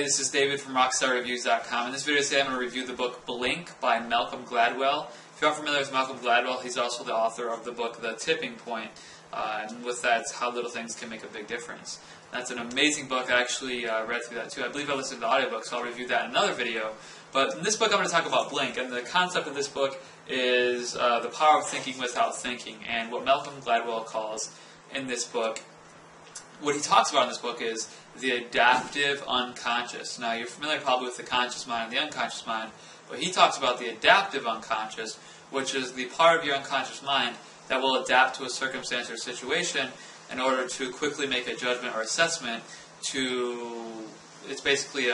this is David from RockstarReviews.com. In this video today I'm going to review the book Blink by Malcolm Gladwell. If you aren't familiar with Malcolm Gladwell, he's also the author of the book The Tipping Point. And with that, it's How Little Things Can Make a Big Difference. That's an amazing book. I actually read through that too. I believe I listened to the audiobook, so I'll review that in another video. But in this book I'm going to talk about Blink, and the concept of this book is the power of thinking without thinking. And what Malcolm Gladwell calls in this book, what he talks about in this book is the adaptive unconscious. Now, you're familiar probably with the conscious mind and the unconscious mind, but he talks about the adaptive unconscious, which is the part of your unconscious mind that will adapt to a circumstance or situation in order to quickly make a judgment or assessment it's basically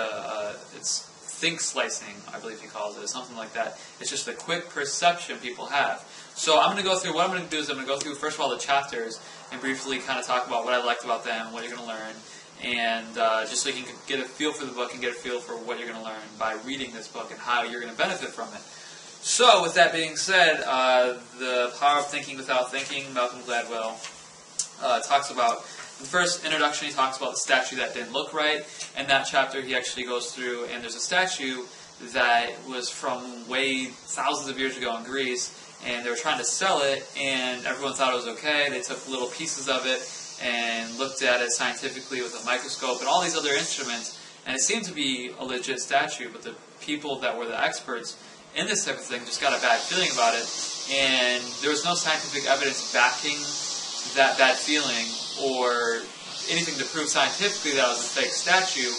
it's think slicing, I believe he calls it, something like that. It's just a quick perception people have. So I'm going to go through, what I'm going to do is I'm going to go through, first of all, the chapters and briefly kind of talk about what I liked about them, what you're going to learn, and just so you can get a feel for the book and get a feel for what you're going to learn by reading this book and how you're going to benefit from it. So, with that being said, the power of thinking without thinking, Malcolm Gladwell talks about, in the first introduction he talks about the statue that didn't look right. In that chapter he actually goes through, and there's a statue that was from way thousands of years ago in Greece, and they were trying to sell it, and everyone thought it was okay. They took little pieces of it and looked at it scientifically with a microscope and all these other instruments, and it seemed to be a legit statue, but the people that were the experts in this type of thing just got a bad feeling about it, and there was no scientific evidence backing that bad feeling or anything to prove scientifically that it was a fake statue.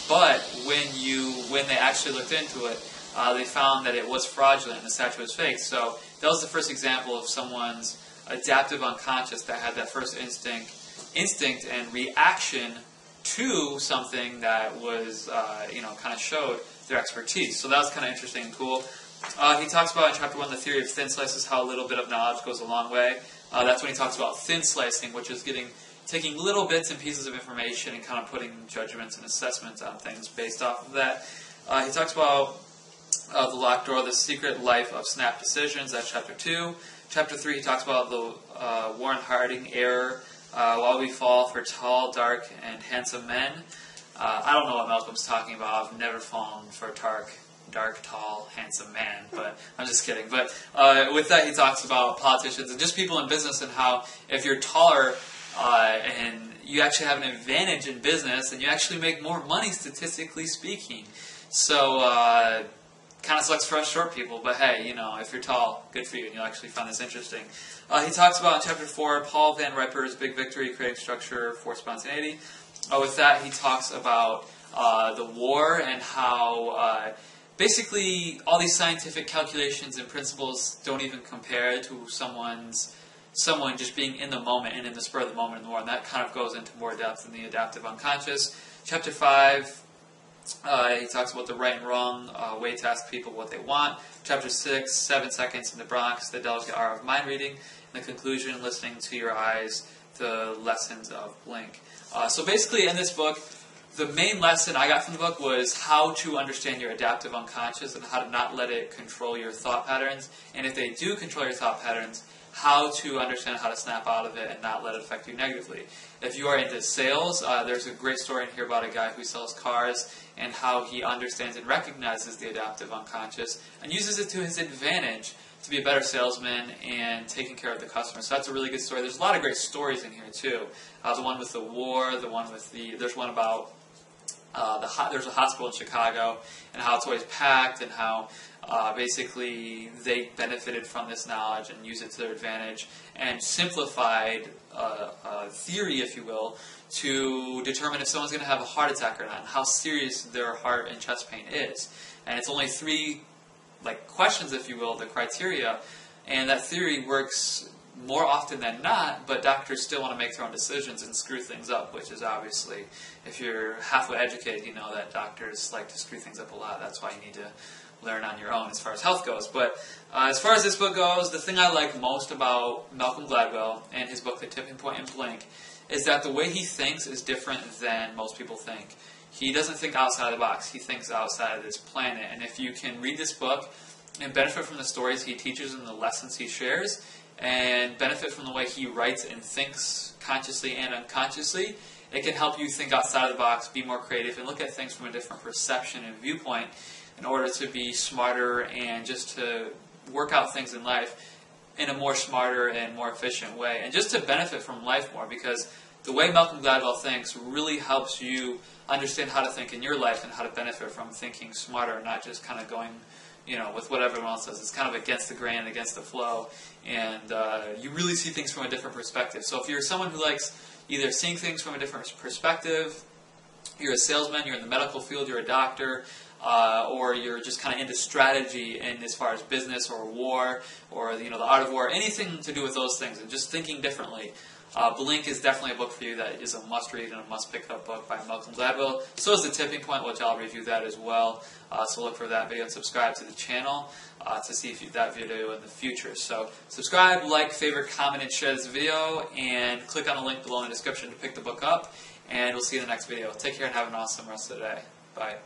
But when they actually looked into it, they found that it was fraudulent and the statue was fake. So that was the first example of someone's adaptive unconscious that had that first instinct and reaction to something that was, kind of showed their expertise. So that was kind of interesting and cool. He talks about in chapter 1 the theory of thin slices, how a little bit of knowledge goes a long way. That's when he talks about thin slicing, which is taking little bits and pieces of information and kind of putting judgments and assessments on things based off of that. He talks about the locked door, the secret life of snap decisions. That's chapter 2. Chapter 3, he talks about the Warren Harding error, while we fall for tall, dark, and handsome men. I don't know what Malcolm's talking about. I've never fallen for a dark, tall, handsome man, but I'm just kidding. But with that, he talks about politicians and just people in business and how if you're taller and you actually have an advantage in business, then you actually make more money statistically speaking. So kind of sucks for us short people, but hey, if you're tall, good for you, and you'll actually find this interesting. He talks about in chapter 4, Paul Van Riper's big victory, creating structure for spontaneity. With that, he talks about the war and how basically all these scientific calculations and principles don't even compare to someone just being in the moment and in the spur of the moment in the war, and that kind of goes into more depth in the adaptive unconscious. Chapter 5, he talks about the right and wrong way to ask people what they want. Chapter 6, 7 seconds in the Bronx, the delicate art of mind reading. And the conclusion, listening to your eyes, the lessons of Blink. So basically in this book, the main lesson I got from the book was how to understand your adaptive unconscious and how to not let it control your thought patterns. And if they do control your thought patterns, how to understand how to snap out of it and not let it affect you negatively. If you are into sales, there's a great story in here about a guy who sells cars and how he understands and recognizes the adaptive unconscious and uses it to his advantage to be a better salesman and taking care of the customer. So that's a really good story. There's a lot of great stories in here too. The one with the war, there's one about there's a hospital in Chicago and how it's always packed and how basically they benefited from this knowledge and used it to their advantage and simplified theory, if you will, to determine if someone's going to have a heart attack or not and how serious their heart and chest pain is. And it's only 3 questions, if you will, the criteria, and that theory works more often than not, but doctors still want to make their own decisions and screw things up, which is obviously, if you're halfway educated, you know that doctors like to screw things up a lot. That's why you need to learn on your own as far as health goes. But as far as this book goes, the thing I like most about Malcolm Gladwell and his book, The Tipping Point and Blink, is that the way he thinks is different than most people think. He doesn't think outside the box. He thinks outside of this planet. And if you can read this book and benefit from the stories he teaches and the lessons he shares, and benefit from the way he writes and thinks consciously and unconsciously, It can help you think outside of the box, be more creative, and look at things from a different perception and viewpoint in order to be smarter and just to work out things in life in a more smarter and more efficient way, and just to benefit from life more, because the way Malcolm Gladwell thinks really helps you understand how to think in your life and how to benefit from thinking smarter, not just kind of going, with what everyone else does. It's kind of against the grain, against the flow, and you really see things from a different perspective. So if you're someone who likes either seeing things from a different perspective, you're a salesman, you're in the medical field, you're a doctor, or you're just kind of into strategy and as far as business or war or the art of war, anything to do with those things and just thinking differently, Blink is definitely a book for you that is a must-read and a must-pick-up book by Malcolm Gladwell. So is The Tipping Point, which I'll review that as well. So look for that video and subscribe to the channel to see that video in the future. So subscribe, like, favorite, comment, and share this video, and click on the link below in the description to pick the book up. And we'll see you in the next video. Take care and have an awesome rest of the day. Bye.